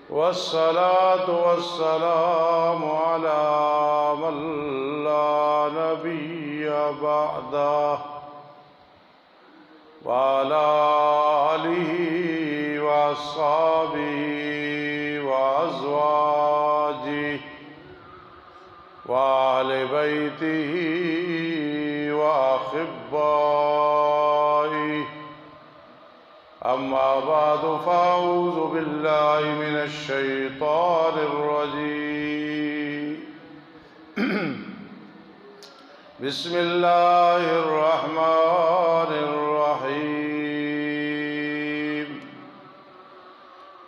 والصلاة والسلام على من لا نبي بعده وعلى آله وأصحابه وأزواجه وأهل بيته وأحبائه أما بعد فأعوذ بالله من الشيطان الرجيم بسم الله الرحمن الرحيم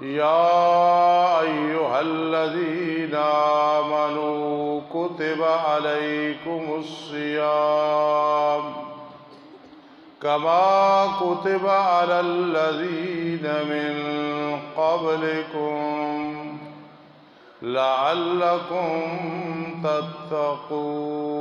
يا أيها الذين آمنوا كتب عليكم الصيام كما كتب على الذين من قبلكم لعلكم تتقون.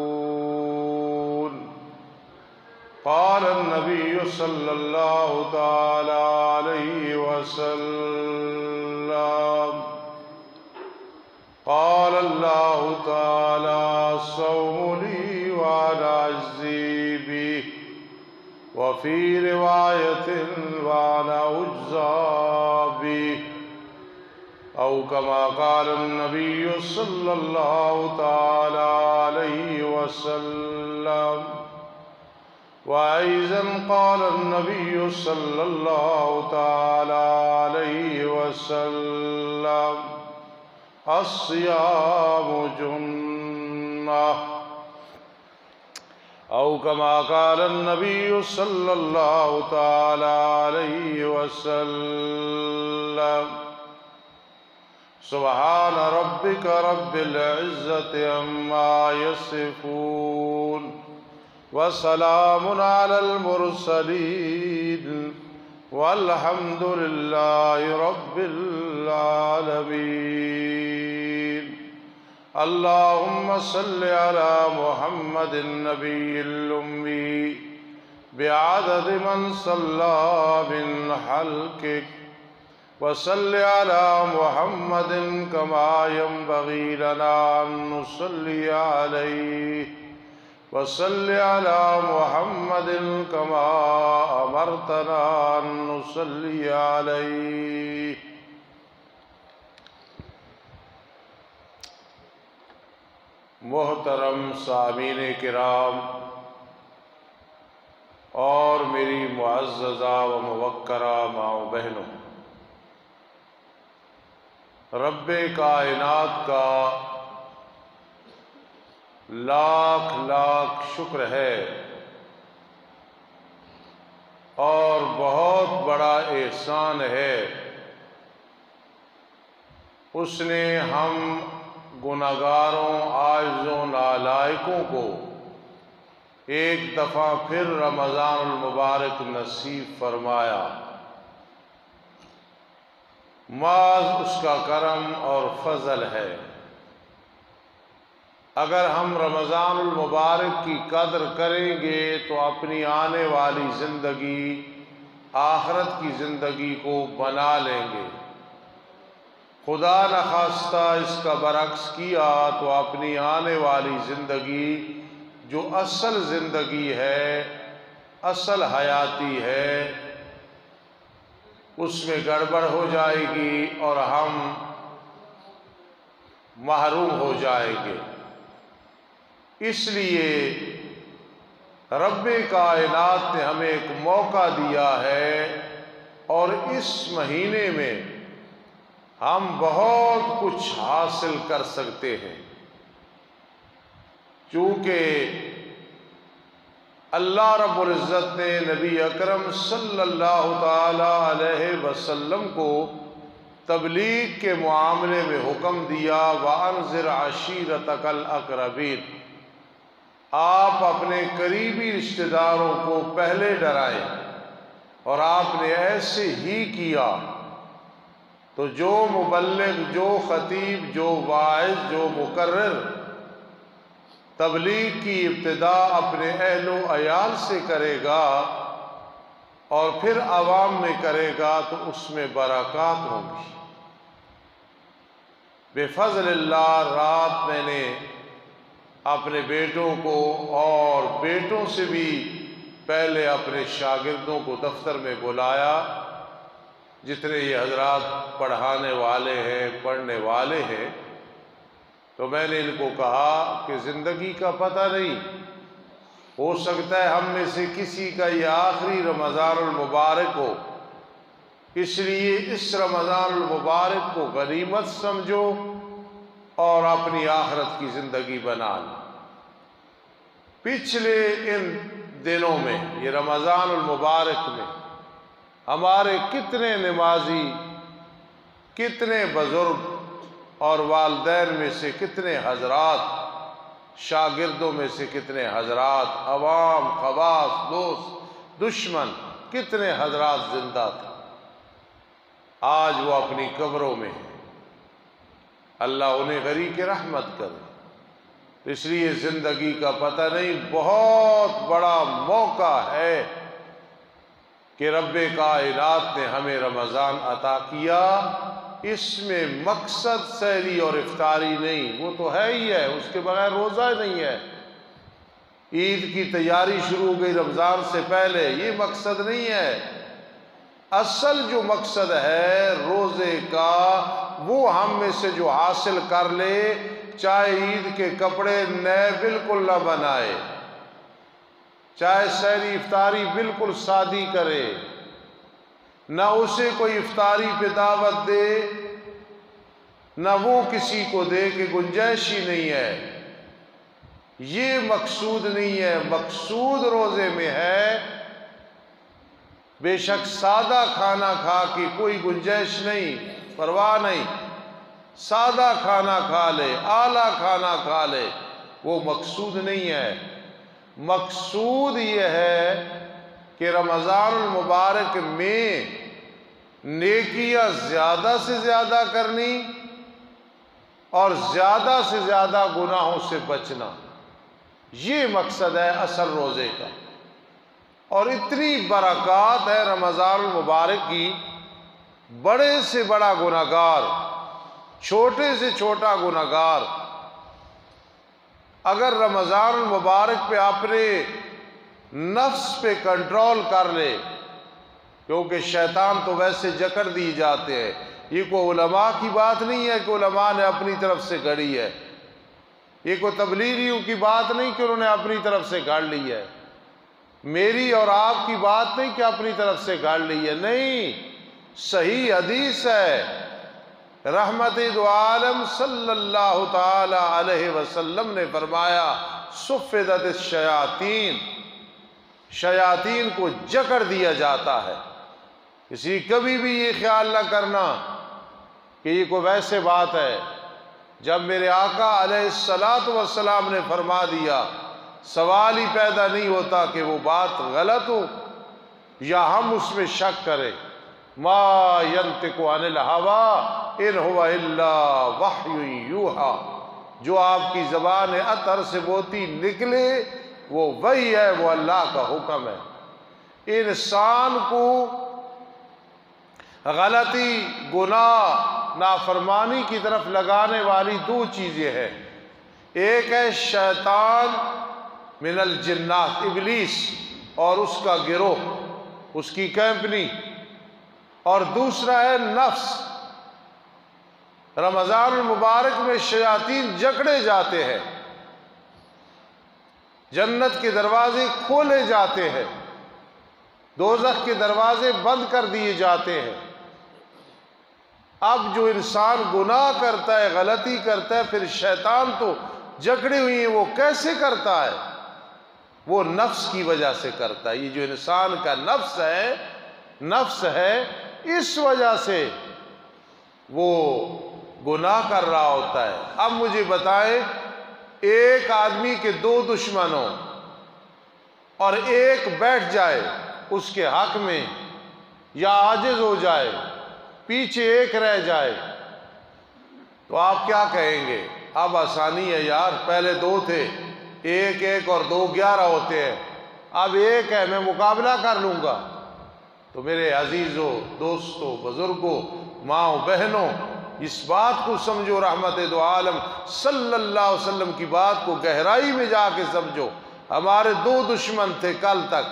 قال النبي صلى الله تعالى عليه وسلم قال الله تعالى الصوم لي وأنا أجزي به وفي رواية وأنا أجزى به أو كما قال النبي صلى الله تعالى عليه وسلم. وأيضا قال النبي صلى الله تعالى عليه وسلم الصيام جنة أو كما قال النبي صلى الله تعالى عليه وسلم. سبحان ربك رب العزة عما يصفون وسلام على المرسلين والحمد لله رب العالمين. اللهم صل على محمد النبي الأمي بعدد من صلى من خلقك وصل على محمد كما ينبغي لنا أن نصلي عليه وصل على محمد كما أمرتنا أن نصلي عليه. محترم سامعین کرام اور میری معززہ و موقرہ ماں و بہنوں، رب کائنات کا لاکھ لاکھ شکر ہے اور بہت بڑا احسان ہے. اس نے ہم گناہگاروں عاجزوں نالائقوں کو ایک دفعہ پھر رمضان المبارک نصیب فرمایا. محض اس کا کرم اور فضل ہے. اگر ہم رمضان المبارک کی قدر کریں گے تو اپنی آنے والی زندگی، آخرت کی زندگی کو بنا لیں گے. خدا نخواستہ اس کا برعکس کیا تو اپنی آنے والی زندگی جو اصل زندگی ہے، اصل حیاتی ہے، اس میں گڑبڑ ہو جائے گی اور ہم محروم ہو جائیں گے. اس لیے رب کائنات نے ہمیں ایک موقع دیا ہے اور اس مہینے میں ہم بہت کچھ حاصل کر سکتے ہیں، چونکہ اللہ رب العزت نے نبی اکرم صلی اللہ تعالی علیہ وسلم کو تبلیغ کے معاملے میں حکم دیا وَأَنذِرْ عَشِيرَتَكَ الْأَقْرَبِينَ. آپ اپنے قریبی رشتہ داروں کو پہلے ڈرائیں، اور آپ نے ایسے ہی کیا. تو جو مبلغ، جو خطیب، جو واعظ، جو مقرر تبلیغ کی ابتدا اپنے اہل و عیال سے کرے گا اور پھر عوام میں کرے گا تو اس میں برکات ہوں گی۔ بفضل اللہ رات میں نے اپنے بیٹوں کو اور بیٹوں سے بھی پہلے اپنے شاگردوں کو دفتر میں بلایا، جتنے یہ حضرات پڑھانے والے ہیں پڑھنے والے ہیں، تو میں نے ان کو کہا کہ زندگی کا پتہ نہیں، ہو سکتا ہے ہم میں سے کسی کا یہ آخری رمضان المبارک ہو، اس لیے اس رمضان المبارک کو غنیمت سمجھو اور اپنی آخرت کی زندگی بنا لو۔ پچھلے ان دنوں میں یہ رمضان المبارک میں ہمارے کتنے نمازی، کتنے بزرگ اور والدین میں سے کتنے حضرات، شاگردوں میں سے کتنے حضرات، عوام، خواص، دوست، دشمن، کتنے حضرات زندہ تھے، آج وہ اپنی قبروں میں ہیں۔ اللہ انہیں غریق رحمت کرے۔ اس لیے زندگی کا پتہ نہیں، بہت بڑا موقع ہے کہ رب کائنات نے ہمیں رمضان عطا کیا۔ اس میں مقصد سحری اور افطاری نہیں، وہ تو ہے ہی ہے، اس کے بغیر روزہ نہیں ہے۔ عید کی تیاری شروع ہو گئی رمضان سے پہلے، یہ مقصد نہیں ہے۔ اصل جو مقصد ہے روزے کا، وہ ہم میں سے جو حاصل کر لے، چاہے عید کے کپڑے نئے بالکل نہ بنائے، چاہے سحری افطاری بالکل سادی کرے، نہ اسے کوئی افطاری پہ دعوت دے، نہ وہ کسی کو دے کہ گنجائش ہی نہیں ہے، یہ مقصود نہیں ہے۔ مقصود روزے میں ہے بے شک سادہ کھانا کھا کے کوئی گنجائش نہیں، پرواہ نہیں، سادہ کھانا کھا لے، اعلیٰ کھانا کھا لے، وہ مقصود نہیں ہے۔ مقصود یہ ہے کہ رمضان المبارک میں نیکیاں زیادہ سے زیادہ کرنی اور زیادہ سے زیادہ گناہوں سے بچنا، یہ مقصد ہے اصل روزے کا۔ اور اتنی برکات ہے رمضان المبارک کی، بڑے سے بڑا گنہگار، چھوٹے سے چھوٹا گنہگار اگر رمضان المبارک پہ اپنے نفس پہ کنٹرول کر لے، کیونکہ شیطان تو ویسے جکڑ دی جاتے ہیں، یہ کوئی علماء کی بات نہیں ہے کہ علماء نے اپنی طرف سے گھڑی ہے، یہ کوئی تبلیغیوں کی بات نہیں کہ انہوں نے اپنی طرف سے گھڑ لی ہے، میری اور آپ کی بات نہیں کہ اپنی طرف سے گھڑ لی ہے، نہیں، صحیح حدیث ہے۔ رحمت دو عالم صلی اللہ تعالی علیہ وسلم نے فرمایا، صفدت الشیاطین، شیاطین کو جکڑ دیا جاتا ہے۔ کسی کبھی بھی یہ خیال نہ کرنا کہ یہ کوئی ویسے بات ہے، جب میرے آقا علیہ السلام نے فرما دیا، سوال ہی پیدا نہیں ہوتا کہ وہ بات غلط ہو یا ہم اس میں شک کریں۔ ما ینطق عن الہوی ان ہوا الا وحی یوحی، جو آپ کی زبان اطہر سے بوتی نکلے وہ وحی ہے، وہ اللہ کا حکم ہے۔ انسان کو غلطی، گناہ، نافرمانی کی طرف لگانے والی دو چیزیں ہیں، ایک ہے شیطان من الجنات، ابلیس اور اس کا گروہ، اس کی کمپنی، اور دوسرا ہے نفس۔ رمضان المبارک میں شیاطین جکڑے جاتے ہیں، جنت کے دروازے کھولے جاتے ہیں، دوزخ کے دروازے بند کر دیے جاتے ہیں۔ اب جو انسان گناہ کرتا ہے، غلطی کرتا ہے، پھر شیطان تو جکڑے ہوئی ہیں، وہ کیسے کرتا ہے؟ وہ نفس کی وجہ سے کرتا ہے۔ یہ جو انسان کا نفس ہے اس وجہ سے وہ گناہ کر رہا ہوتا ہے۔ اب مجھے بتائیں، ایک آدمی کے دو دشمن ہوں اور ایک بیٹھ جائے اس کے حق میں یا عاجز ہو جائے، پیچھے ایک رہ جائے، تو آپ کیا کہیں گے؟ اب آسانی ہے یار، پہلے دو تھے ایک ایک اور 2 11 ہوتے ہیں، اب ایک ہے، میں مقابلہ کر لوں گا۔ تو میرے عزیزوں، دوستوں، بزرگوں، ماؤں، بہنوں، اس بات کو سمجھو، رحمت دو عالم صلی اللہ علیہ وسلم کی بات کو گہرائی میں جا کے سمجھو۔ ہمارے 2 دشمن تھے کل تک،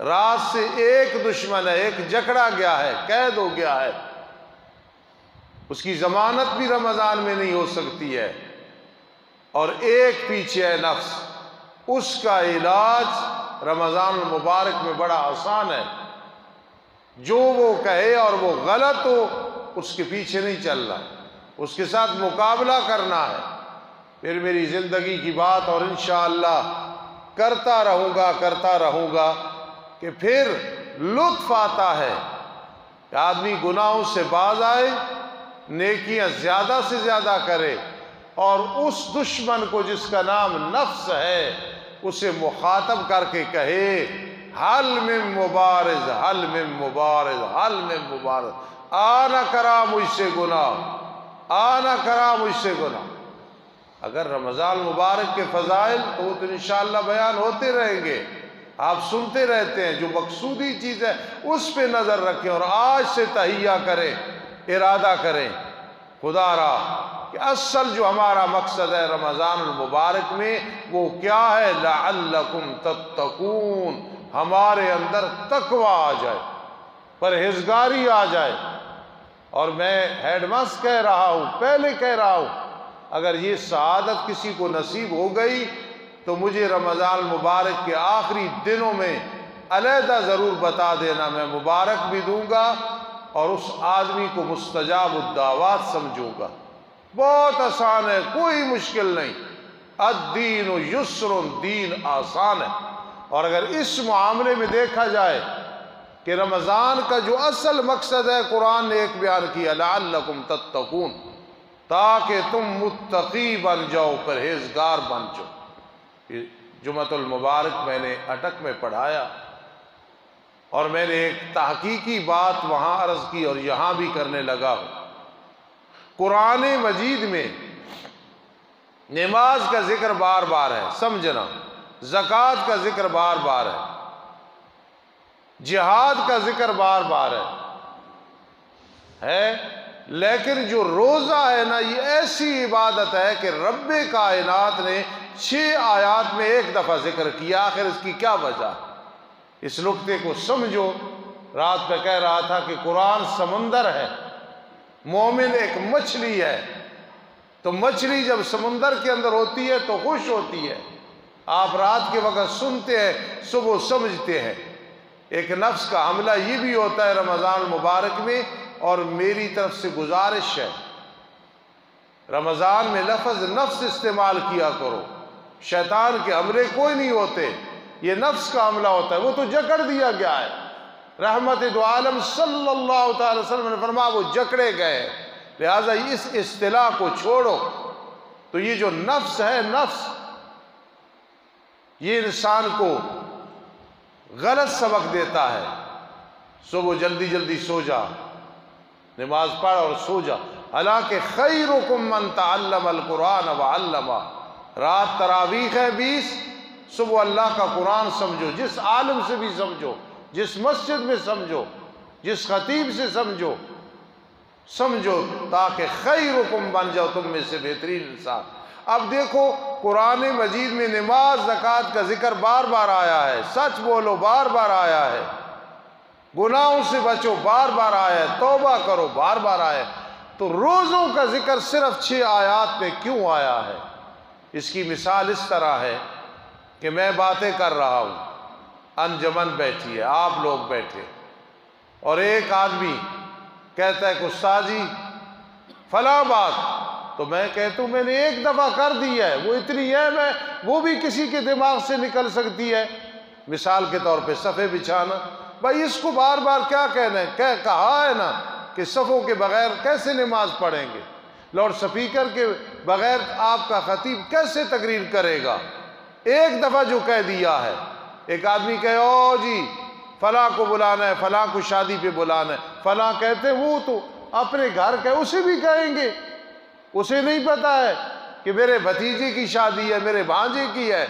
رات سے ایک دشمن ہے، ایک جکڑا گیا ہے، قید ہو گیا ہے، اس کی ضمانت بھی رمضان میں نہیں ہو سکتی ہے، اور ایک پیچھے ہے نفس، اس کا علاج رمضان المبارک میں بڑا آسان ہے۔ جو وہ کہے اور وہ غلط ہو، اس کے پیچھے نہیں چلنا، اس کے ساتھ مقابلہ کرنا ہے۔ پھر میری زندگی کی بات، اور انشاءاللہ کرتا رہوں گا کہ پھر لطف آتا ہے کہ آدمی گناہوں سے باز آئے، نیکیاں زیادہ سے زیادہ کرے، اور اس دشمن کو جس کا نام نفس ہے اسے مخاطب کر کے کہے، حل من مبارز، حل من مبارز، حل من مبارز، آنا کرا مجھ سے گناہ، آنا کرا مجھ سے گناہ۔ اگر رمضان مبارک کے فضائل تو وہ تو انشاءاللہ بیان ہوتے رہیں گے، آپ سنتے رہتے ہیں، جو مقصودی چیز ہے اس پہ نظر رکھیں، اور آج سے تہیہ کریں، ارادہ کریں خدا را کہ اصل جو ہمارا مقصد ہے رمضان المبارک میں وہ کیا ہے، لعلکم تتقون، ہمارے اندر تقوی آ جائے، پرہیزگاری آ جائے۔ اور میں ہیڈ ماسٹر کہہ رہا ہوں، پہلے کہہ رہا ہوں، اگر یہ سعادت کسی کو نصیب ہو گئی تو مجھے رمضان المبارک کے آخری دنوں میں علیحدہ ضرور بتا دینا، میں مبارک بھی دوں گا اور اس آدمی کو مستجاب الدعوات سمجھوں گا۔ بہت آسان ہے، کوئی مشکل نہیں، الدین یسر، دین آسان ہے۔ اور اگر اس معاملے میں دیکھا جائے کہ رمضان کا جو اصل مقصد ہے، قرآن نے ایک بیان کیا، لعلکم تتقون، تاکہ تم متقی بن جاؤ، پرہیزگار بن جاؤ۔ جمعۃ المبارک میں نے اٹک میں پڑھایا، اور میں نے ایک تحقیقی بات وہاں عرض کی اور یہاں بھی کرنے لگا ہوں۔ قرآن مجید میں نماز کا ذکر بار بار ہے، سمجھنا، زکوٰۃ کا ذکر بار بار ہے، جہاد کا ذکر بار بار ہے، لیکن جو روزہ ہے نا، یہ ایسی عبادت ہے کہ رب کائنات نے 6 آیات میں ایک دفعہ ذکر کیا، آخر اس کی کیا وجہ؟ اس نقطے کو سمجھو۔ رات میں کہہ رہا تھا کہ قرآن سمندر ہے، مومن ایک مچھلی ہے، تو مچھلی جب سمندر کے اندر ہوتی ہے تو خوش ہوتی ہے، آپ رات کے وقت سنتے ہیں، صبح سمجھتے ہیں۔ ایک نفس کا حملہ یہ بھی ہوتا ہے رمضان المبارک میں، اور میری طرف سے گزارش ہے، رمضان میں لفظ نفس استعمال کیا کرو۔ شیطان کے حملے کوئی نہیں ہوتے، یہ نفس کا حملہ ہوتا ہے، وہ تو جکڑ دیا گیا ہے۔ رحمت دو عالم صلی اللہ تعالی وسلم نے فرمایا وہ جکڑے گئے، لہذا اس اصطلاح کو چھوڑو۔ تو یہ جو نفس ہے، نفس یہ انسان کو غلط سبق دیتا ہے، صبح جلدی جلدی سو جا، نماز پڑھ اور سو جا، حالانکہ خیرکم من تعلم القرآن وعلمہ، رات تراویح ہے 20، صبح اللہ کا قرآن سمجھو، جس عالم سے بھی سمجھو، جس مسجد میں سمجھو، جس خطیب سے سمجھو، تاکہ خیرکم بن جاؤ، تم میں سے بہترین انسان۔ اب دیکھو قرآن مجید میں نماز، زکوٰۃ کا ذکر بار بار آیا ہے، سچ بولو بار بار آیا ہے، گناہوں سے بچو بار بار آیا ہے، توبہ کرو بار بار آیا ہے، تو روزوں کا ذکر صرف 6 آیات میں کیوں آیا ہے؟ اس کی مثال اس طرح ہے کہ میں باتیں کر رہا ہوں، انجمن بیٹھی ہے، آپ لوگ بیٹھے، اور ایک آدمی کہتا ہے کہ استاد جی فلاں بات، تو میں کہتا ہوں میں نے ایک دفعہ کر دی ہے، وہ اتنی ہے، وہ بھی کسی کے دماغ سے نکل سکتی ہے۔ مثال کے طور پہ صفے بچھانا، بھائی اس کو بار بار کیا کہنا ہے؟ کہا ہے نا کہ صفوں کے بغیر کیسے نماز پڑھیں گے، لاؤڈ سپیکر کے بغیر آپ کا خطیب کیسے تقریر کرے گا؟ ایک دفعہ جو کہہ دیا ہے، ایک آدمی کہے او جی فلاں کو بلانا ہے، فلاں کو شادی پہ بلانا ہے، فلاں کہتے ہیں، وہ تو اپنے گھر کے، اسے بھی کہیں گے، اسے نہیں پتا ہے کہ میرے بھتیجے کی شادی ہے، میرے بھانجے کی ہے،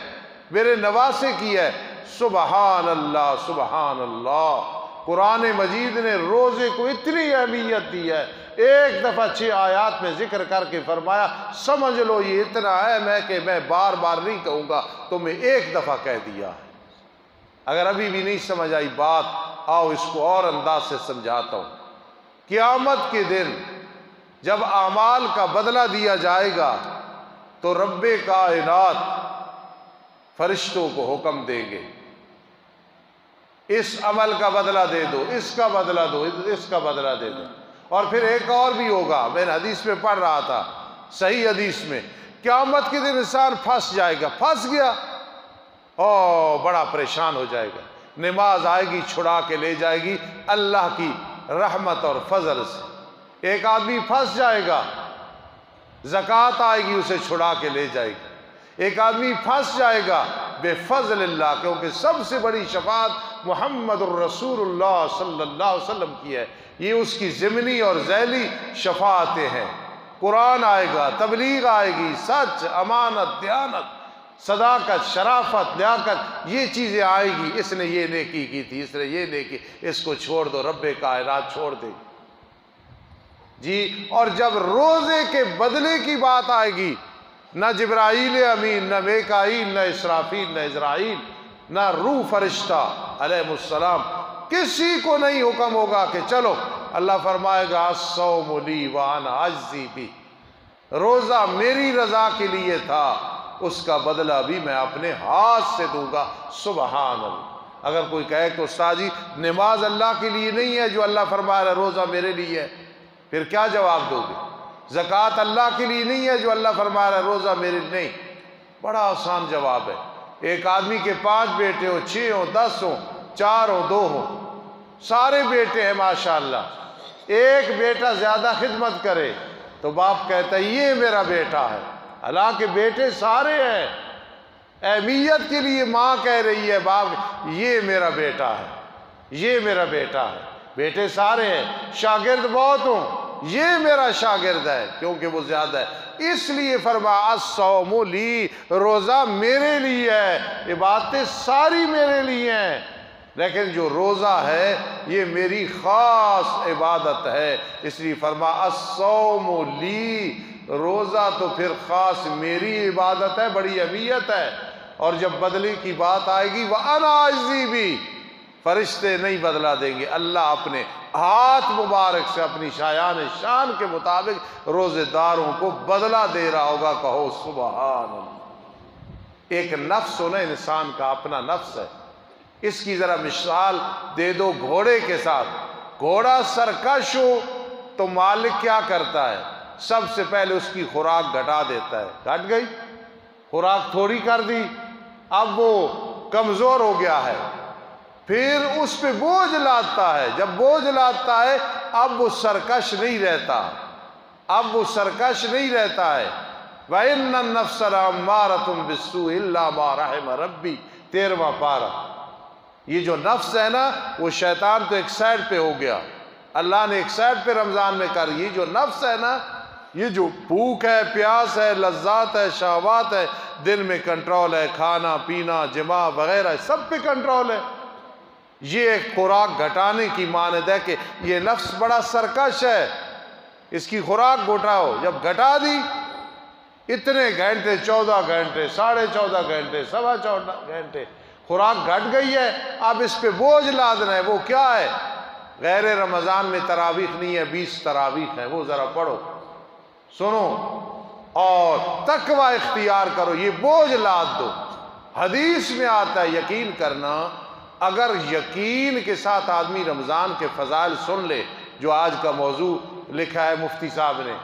میرے نواسے کی ہے. سبحان اللہ سبحان اللہ. قرآن مجید نے روزے کو اتنی اہمیت دی ہے، ایک دفعہ 6 آیات میں ذکر کر کے فرمایا سمجھ لو یہ اتنا اہم ہے کہ میں بار بار نہیں کہوں گا، تمہیں ایک دفعہ کہہ دیا ہے. اگر ابھی بھی نہیں سمجھ آئی بات، آؤ اس کو اور انداز سے سمجھاتا ہوں. قیامت کے دن جب اعمال کا بدلہ دیا جائے گا تو رب کائنات فرشتوں کو حکم دیں گے اس عمل کا بدلہ دے دو، اس کا بدلہ دو، اس کا بدلہ دے دو. اور پھر ایک اور بھی ہوگا، میں نے حدیث میں پڑھ رہا تھا، صحیح حدیث میں، قیامت کے دن انسان پھنس جائے گا، پھنس گیا او بڑا پریشان ہو جائے گا. نماز آئے گی چھڑا کے لے جائے گی اللہ کی رحمت اور فضل سے. ایک آدمی پھنس جائے گا، زکوٰۃ آئے گی اسے چھڑا کے لے جائے گی. ایک آدمی پھنس جائے گا بے فضل اللہ، کیونکہ سب سے بڑی شفاعت محمد الرسول اللہ صلی اللہ علیہ وسلم کی ہے. یہ اس کی ضمنی اور ذیلی شفاعتیں ہیں. قرآن آئے گا، تبلیغ آئے گی، سچ، امانت، دیانت، صداقت، شرافت، لیاقت، یہ چیزیں آئے گی. اس نے یہ نیکی کی تھی، اس نے یہ نیکی، اس کو چھوڑ دو، رب کائنات چھوڑ دے جی. اور جب روزے کے بدلے کی بات آئے گی، نہ جبرائیل امین، نہ میکائیل، نہ اسرافیل، نہ عزرائیل، نہ روح فرشتہ علیہ السلام، کسی کو نہیں حکم ہوگا کہ چلو. اللہ فرمائے گا الصوم لی وانا اجزی بہ، روزہ میری رضا کے لیے تھا، اس کا بدلہ بھی میں اپنے ہاتھ سے دوں گا. سبحان اللہ. اگر کوئی کہے کہ استاد جی نماز اللہ کے لیے نہیں ہے جو اللہ فرما رہا ہے روزہ میرے لیے ہے، پھر کیا جواب دو گے؟ زکوٰۃ اللہ کے لیے نہیں ہے جو اللہ فرما رہا ہے روزہ میرے لیے نہیں. بڑا آسان جواب ہے. ایک آدمی کے 5 بیٹے ہو، 6 ہو، 10 ہو، 4 ہو، 2 ہو، سارے بیٹے ہیں ماشاءاللہ. ایک بیٹا زیادہ خدمت کرے تو باپ کہتا ہے یہ میرا بیٹا ہے، حالانکہ بیٹے سارے ہیں. اہمیت کے لیے ماں کہہ رہی ہے باپ یہ میرا بیٹا ہے، یہ میرا بیٹا ہے. بیٹے سارے ہیں، شاگرد بہت ہوں، یہ میرا شاگرد ہے کیونکہ وہ زیادہ ہے. اس لیے فرمایا الصوم لی، روزہ میرے لیے ہے، عبادتیں ساری میرے لیے ہیں، لیکن جو روزہ ہے یہ میری خاص عبادت ہے. اس لیے فرمایا الصوم لی، روزہ تو پھر خاص میری عبادت ہے، بڑی اہمیت ہے. اور جب بدلے کی بات آئے گی وَأَنَا أَجْزِي بِهِ، فرشتے نہیں بدلہ دیں گے، اللہ اپنے ہاتھ مبارک سے اپنی شایان شان کے مطابق روزے داروں کو بدلہ دے رہا ہوگا. کہو سبحان اللہ. ایک نفس ہو نا انسان کا، اپنا نفس ہے. اس کی ذرا مثال دے دو گھوڑے کے ساتھ. گھوڑا سرکش ہو تو مالک کیا کرتا ہے؟ سب سے پہلے اس کی خوراک گھٹا دیتا ہے. گھٹ گئی، خوراک تھوڑی کر دی، اب وہ کمزور ہو گیا ہے، پھر اس پہ بوجھ لاتا ہے. جب بوجھ لاتا ہے اب وہ سرکش نہیں رہتا، اب وہ سرکش نہیں رہتا ہے. وَإِنَّ النَّفْسَ لَأَمَّارَةٌ بِالسُّوءِ إِلَّا مَا رَحِمَ رَبِّي، 13واں پارہ. یہ جو نفس ہے نا وہ شیطان تو ایک سائڈ پہ ہو گیا، اللہ نے ایک سائڈ پہ رمضان میں کر. یہ جو نفس ہے نا، یہ جو بھوک ہے، پیاس ہے، لذات ہے، شہوات ہے، دل میں کنٹرول ہے، کھانا پینا جماع وغیرہ سب پہ کنٹرول ہے. یہ ایک خوراک گھٹانے کی مانند ہے کہ یہ نفس بڑا سرکش ہے، اس کی خوراک گھٹاؤ. جب گھٹا دی اتنے گھنٹے، 14 گھنٹے، 14.5 گھنٹے، 14.25 گھنٹے خوراک گھٹ گئی ہے، اب اس پہ بوجھ لادنا ہے. وہ کیا ہے؟ غیر رمضان میں تراویح نہیں ہے، 20 تراویح ہیں، وہ ذرا پڑھو، سنو اور تقوی اختیار کرو، یہ بوجھ لاد دو. حدیث میں آتا ہے یقین کرنا، اگر یقین کے ساتھ آدمی رمضان کے فضائل سن لے، جو آج کا موضوع لکھا ہے مفتی صاحب نے،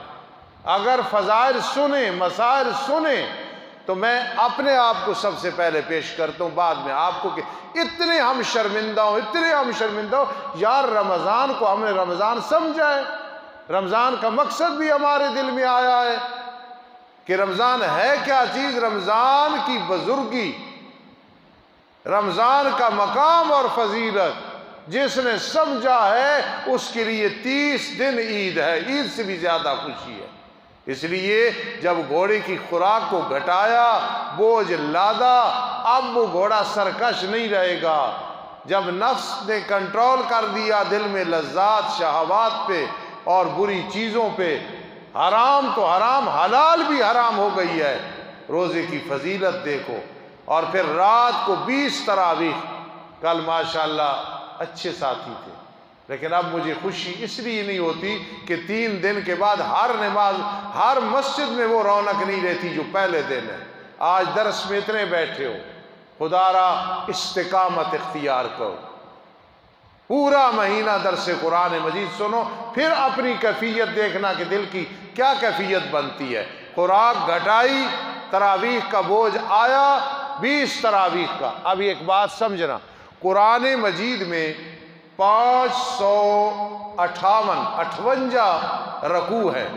اگر فضائل سنیں، مسائل سنیں، تو میں اپنے آپ کو سب سے پہلے پیش کرتا ہوں، بعد میں آپ کو، کہ اتنے ہم شرمندہ ہوں، اتنے ہم شرمندہ ہوں. یار رمضان کو ہم نے رمضان سمجھا ہے، رمضان کا مقصد بھی ہمارے دل میں آیا ہے کہ رمضان ہے کیا چیز، رمضان کی بزرگی، رمضان کا مقام اور فضیلت جس نے سمجھا ہے اس کے لیے 30 دن عید ہے، عید سے بھی زیادہ خوشی ہے. اس لیے جب گھوڑے کی خوراک کو گھٹایا، بوجھ لادا، اب وہ گھوڑا سرکش نہیں رہے گا۔ جب نفس نے کنٹرول کر دیا دل میں لذات شہوات پہ اور بری چیزوں پہ، حرام تو حرام، حلال بھی حرام ہو گئی ہے۔ روزے کی فضیلت دیکھو، اور پھر رات کو 20 تراویح۔ کل ماشاءاللہ اچھے ساتھی تھے، لیکن اب مجھے خوشی اس لیے نہیں ہوتی کہ 3 دن کے بعد ہر نماز ہر مسجد میں وہ رونق نہیں رہتی جو پہلے دن ہے۔ آج درس میں اتنے بیٹھے ہو، خدا را استقامت اختیار کرو، پورا مہینہ درس قرآن مجید سنو، پھر اپنی کیفیت دیکھنا کہ دل کی کیا کیفیت بنتی ہے۔ خوراک گھٹائی، تراویح کا بوجھ آیا، 20 تراویح کا۔ اب ایک بات سمجھنا، قرآن مجید میں 558 رکوع ہے،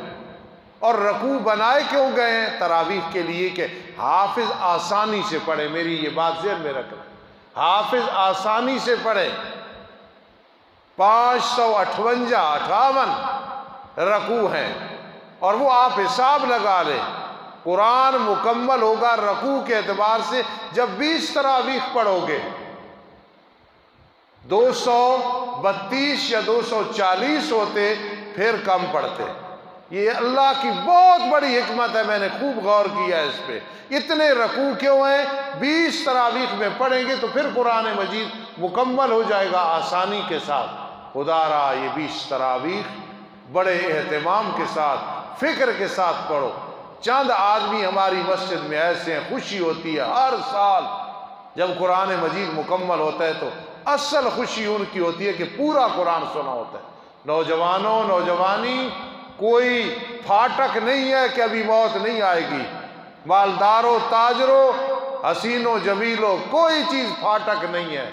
اور رکوع بنائے کیوں گئے ہیں؟ تراویح کے لیے کہ حافظ آسانی سے پڑھے۔ میری یہ بات ذہن میں رکھنا، حافظ آسانی سے پڑھے۔ 558 رکوع ہیں، اور وہ آپ حساب لگا لیں، قرآن مکمل ہوگا رکوع کے اعتبار سے جب 20 تراویح پڑھو گے۔ 232 یا 240 ہوتے پھر کم پڑھتے۔ یہ اللہ کی بہت بڑی حکمت ہے، میں نے خوب غور کیا ہے اس پہ۔ اتنے رکوع کیوں ہیں؟ 20 تراویح میں پڑھیں گے تو پھر قرآن مجید مکمل ہو جائے گا آسانی کے ساتھ۔ خدا را یہ 20 تراویح بڑے اہتمام کے ساتھ، فکر کے ساتھ پڑھو۔ چند آدمی ہماری مسجد میں ایسے ہیں، خوشی ہوتی ہے ہر سال جب قرآن مجید مکمل ہوتا ہے، تو اصل خوشی ان کی ہوتی ہے کہ پورا قرآن سنا ہوتا ہے۔ نوجوانوں، نوجوانی، کوئی پھاٹک نہیں ہے کہ ابھی موت نہیں آئے گی۔ مالداروں، تاجروں، حسینوں، جمیلوں، کوئی چیز پھاٹک نہیں ہے۔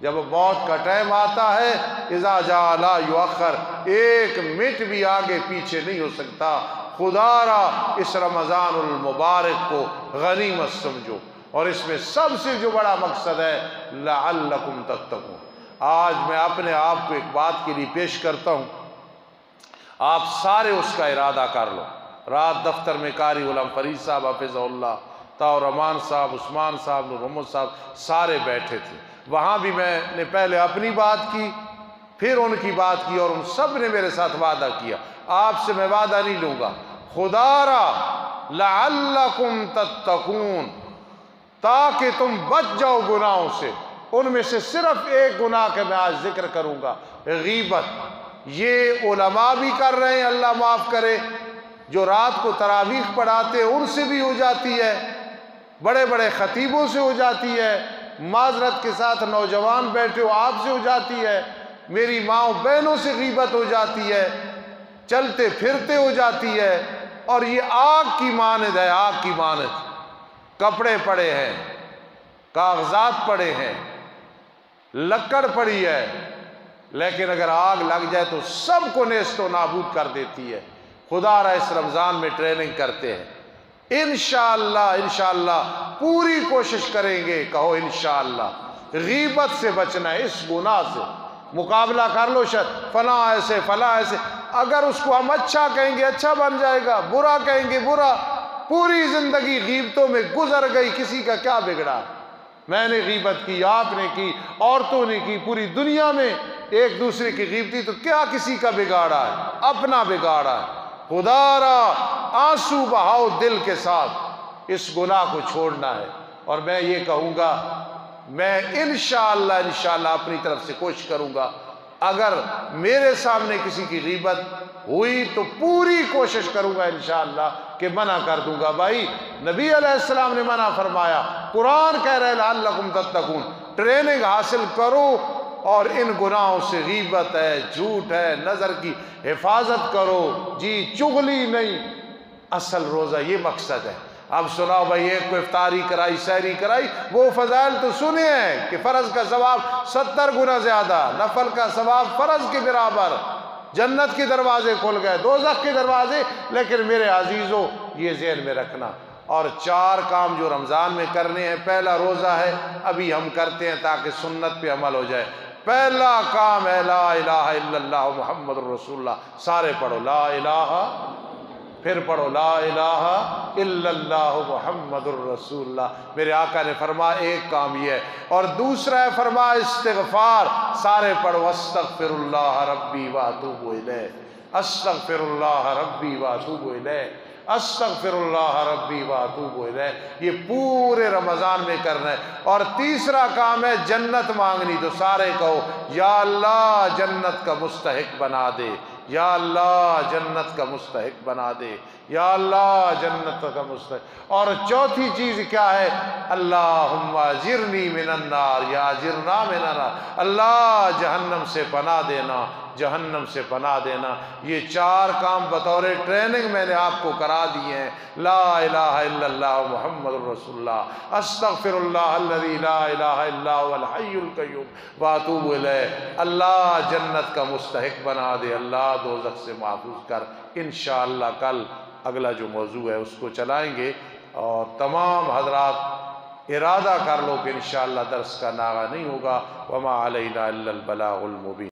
جب موت کا ٹائم آتا ہے، اذا جاء لا یؤخر، 1 منٹ بھی آگے پیچھے نہیں ہو سکتا۔ خدا را اس رمضان المبارک کو غنیمت سمجھو، اور اس میں سب سے جو بڑا مقصد ہے لعلکم تتقون۔ آج میں اپنے آپ کو ایک بات کے لیے پیش کرتا ہوں، آپ سارے اس کا ارادہ کر لو۔ رات دفتر میں قاری غلام فرید صاحب حفظہ اللہ، طاہر رحمان صاحب، عثمان صاحب، نور محمد صاحب سارے بیٹھے تھے۔ وہاں بھی میں نے پہلے اپنی بات کی، پھر ان کی بات کی، اور ان سب نے میرے ساتھ وعدہ کیا۔ آپ سے میں وعدہ نہیں لوں گا، خدا را لعلکم تتقون، تاکہ تم بچ جاؤ گناہوں سے۔ ان میں سے صرف ایک گناہ کا میں آج ذکر کروں گا، غیبت۔ یہ علماء بھی کر رہے ہیں، اللہ معاف کرے، جو رات کو تراویح پڑھاتے ہیں ان سے بھی ہو جاتی ہے، بڑے بڑے خطیبوں سے ہو جاتی ہے، معذرت کے ساتھ نوجوان بیٹھے ہو آپ سے ہو جاتی ہے، میری ماؤں بہنوں سے غیبت ہو جاتی ہے، چلتے پھرتے ہو جاتی ہے۔ اور یہ آگ کی مانند ہے، آگ کی مانند۔ کپڑے پڑے ہیں، کاغذات پڑے ہیں، لکڑ پڑی ہے، لیکن اگر آگ لگ جائے تو سب کو نیست و نابود کر دیتی ہے۔ خدا را اس رمضان میں ٹریننگ کرتے ہیں، انشاءاللہ پوری کوشش کریں گے، کہو انشاءاللہ۔ غیبت سے بچنا ہے، اس گناہ سے مقابلہ کر لو۔ فلاں ایسے، فلاں ایسے، اگر اس کو ہم اچھا کہیں گے اچھا بن جائے گا، برا کہیں گے برا۔ پوری زندگی غیبتوں میں گزر گئی، کسی کا کیا بگڑا؟ میں نے غیبت کی، آپ نے کی، عورتوں نے کی، پوری دنیا میں ایک دوسرے کی غیبتی، تو کیا کسی کا بگاڑا ہے؟ اپنا بگاڑا ہے۔ خدا را آنسو بہاؤ دل کے ساتھ، اس گناہ کو چھوڑنا ہے۔ اور میں یہ کہوں گا، میں انشاءاللہ اپنی طرف سے کوشش کروں گا، اگر میرے سامنے کسی کی غیبت ہوئی تو پوری کوشش کروں گا انشاءاللہ کہ منع کر دوں گا۔ بھائی نبی علیہ السلام نے منع فرمایا، قرآن کہہ رہے لعلکم تتقون، ٹریننگ حاصل کرو، اور ان گناہوں سے غیبت ہے، جھوٹ ہے، نظر کی حفاظت کرو، جی چغلی نہیں۔ اصل روزہ یہ مقصد ہے۔ اب سناؤ بھائی، ایک کو افطاری کرائی، سحری کرائی، وہ فضائل تو سنے ہیں کہ فرض کا ثواب 70 گنا زیادہ، نفل کا ثواب فرض کے برابر، جنت کے دروازے کھل گئے، دوزخ کے دروازے۔ لیکن میرے عزیزوں، یہ ذہن میں رکھنا، اور 4 کام جو رمضان میں کرنے ہیں۔ پہلا روزہ ہے، ابھی ہم کرتے ہیں تاکہ سنت پہ عمل ہو جائے۔ پہلا کام ہے لا الہ الا اللہ محمد رسول اللہ، سارے پڑھو لا الہ پھر پڑھو لا الہ الا اللہ محمد الرسول اللہ۔ میرے آقا نے فرمایا ایک کام یہ ہے، اور دوسرا ہے فرمایا استغفار، سارے پڑھو استغفر اللہ ربی واتوب الیہ، استغفر اللہ ربی واتوب الیہ، استغفر اللہ ربی واتوب الیہ، یہ پورے رمضان میں کرنا ہے۔ اور تیسرا کام ہے جنت مانگنی، تو سارے کہو یا اللہ جنت کا مستحق بنا دے، یا اللہ جنت کا مستحق بنا دے، یا اللہ جنت کا مستحق۔ اور چوتھی چیز کیا ہے؟ اللہم اجرنی من النار یا اجرنا من النار، اللہ جہنم سے پناہ دینا، جہنم سے پناہ دینا۔ یہ چار کام بطور ٹریننگ میں نے آپ کو کرا دیے ہیں۔ لا الہ الا اللہ محمد الرسول اللہ، استغفر اللہ الذی لا الہ الا هو الحی القیوم واتوب الیہ، اللہ جنت کا مستحق بنا دے، اللہ دوزخ سے محفوظ کر۔ انشاءاللہ کل اگلا جو موضوع ہے اس کو چلائیں گے، اور تمام حضرات ارادہ کر لو کہ انشاءاللہ درس کا ناغہ نہیں ہوگا۔ وما علینا الا البلاغ المبین۔